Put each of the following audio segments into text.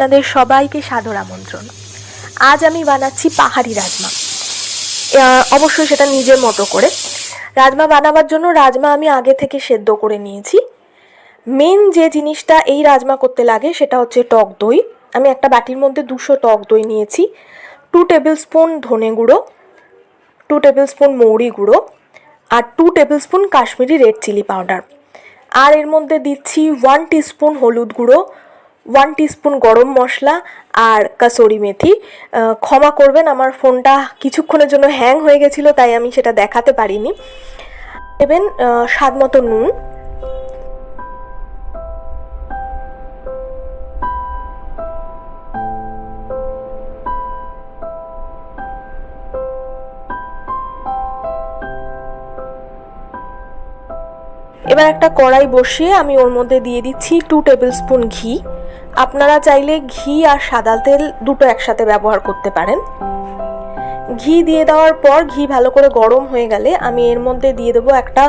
আপনাদের সবাইকে সাদর আমন্ত্রণ। আজ আমি বানাচ্ছি পাহাড়ি রাজমা। অবশ্যই সেটা নিজের মতো করে। রাজমা বানাবার জন্য রাজমা আমি আগে থেকে সেদ্ধ করে নিয়েছি। মেন যে জিনিসটা এই রাজমা করতে লাগে সেটা হচ্ছে টক দই। আমি একটা বাটির মধ্যে 200 টক দই নিয়েছি, 2 টেবিল স্পুন ধনে গুঁড়ো, 2 টেবিল স্পুন মৌরি গুঁড়ো আর 2 tablespoon Kashmiri red chilli powder. আর এর মধ্যে দিচ্ছি 1 টিস্পুন হলুদ গুঁড়ো, 1 টিস্পুন গরম মশলা আর কাসুরি মেথি। ক্ষমা করবেন, আমার ফোনটা কিছুক্ষণের জন্য হ্যাং হয়ে গেছিলো, তাই আমি সেটা দেখাতে পারিনি। দেবেন স্বাদ মতো নুন। এবার একটা কড়াই বসিয়ে আমি ওর মধ্যে দিয়ে দিচ্ছি 2 টেবিল স্পুন ঘি। আপনারা চাইলে ঘি আর সাদা তেল দুটো একসাথে ব্যবহার করতে পারেন। ঘি দিয়ে দেওয়ার পর ঘি ভালো করে গরম হয়ে গেলে আমি এর মধ্যে দিয়ে দেবো একটা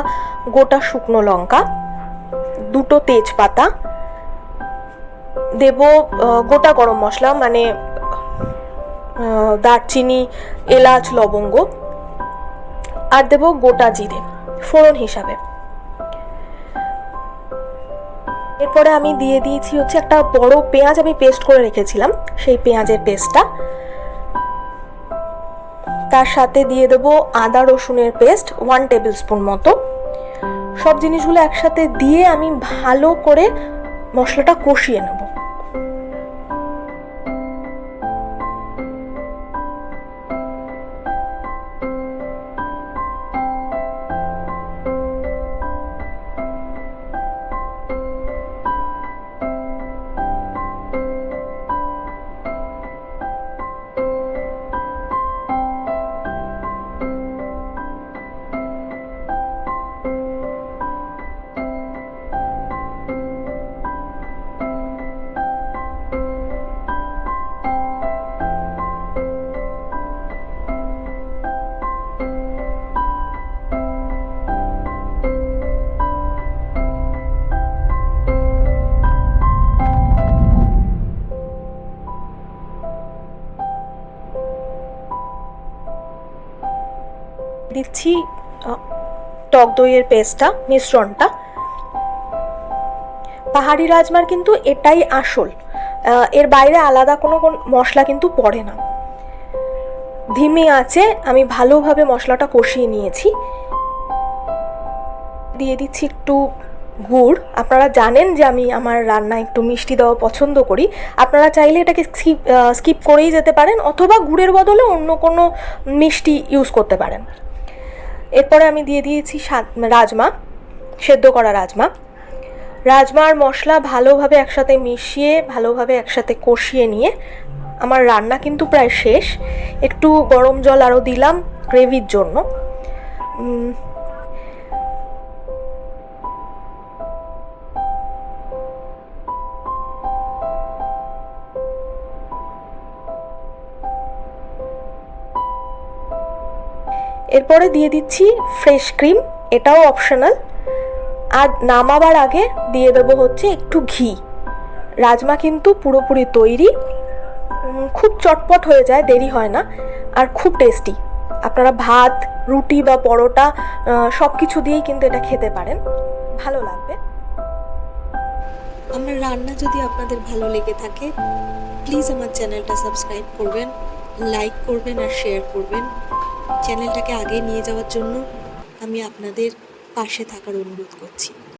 গোটা শুকনো লঙ্কা, 2টো তেজপাতা, দেব গোটা গরম মশলা মানে দারচিনি, এলাচ, লবঙ্গ, আর দেব গোটা জিরে ফোড়ন হিসাবে। এরপরে আমি দিয়ে দিয়েছি হচ্ছে একটা বড় পেঁয়াজ, আমি পেস্ট করে রেখেছিলাম সেই পেঁয়াজের পেস্টটা। তার সাথে দিয়ে দেবো আদা রসুনের পেস্ট 1 টেবিল স্পুন মতো। সব জিনিসগুলো একসাথে দিয়ে আমি ভালো করে মশলাটা কষিয়ে নেব। দিচ্ছি টক দইয়ের পেস্টটা, মিশ্রণটা। পাহাড়ি রাজমার কিন্তু এটাই আসল, এর বাইরে আলাদা কোনো মশলা কিন্তু পড়ে না। ধিমি আঁচে আমি ভালোভাবে মশলাটা কষিয়ে নিয়েছি। দিয়ে দিচ্ছি একটু গুড়। আপনারা জানেন যে আমি আমার রান্নায় একটু মিষ্টি দেওয়া পছন্দ করি। আপনারা চাইলে এটাকে স্কিপ করেই যেতে পারেন, অথবা গুড়ের বদলে অন্য কোনো মিষ্টি ইউজ করতে পারেন। এরপরে আমি দিয়ে দিয়েছি রাজমা, সেদ্ধ করা রাজমা। রাজমা আর মশলা ভালোভাবে একসাথে মিশিয়ে ভালোভাবে একসাথে কষিয়ে নিয়ে আমার রান্না কিন্তু প্রায় শেষ। একটু গরম জল আরও দিলাম গ্রেভির জন্য। এরপরে দিয়ে দিচ্ছি ফ্রেশ ক্রিম, এটাও অপশনাল। আর নামাবার আগে দিয়ে দেবো হচ্ছে একটু ঘি। রাজমা কিন্তু পুরোপুরি তৈরি, খুব চটপট হয়ে যায়, দেরি হয় না, আর খুব টেস্টি। আপনারা ভাত, রুটি বা পরোটা সব কিছু দিয়েই কিন্তু এটা খেতে পারেন, ভালো লাগবে। আমার রান্না যদি আপনাদের ভালো লেগে থাকে, প্লিজ আমার চ্যানেলটা সাবস্ক্রাইব করবেন, লাইক করবেন আর শেয়ার করবেন। চ্যানেলটাকে আগে নিয়ে যাওয়ার জন্য আমি আপনাদের পাশে থাকার অনুরোধ করছি।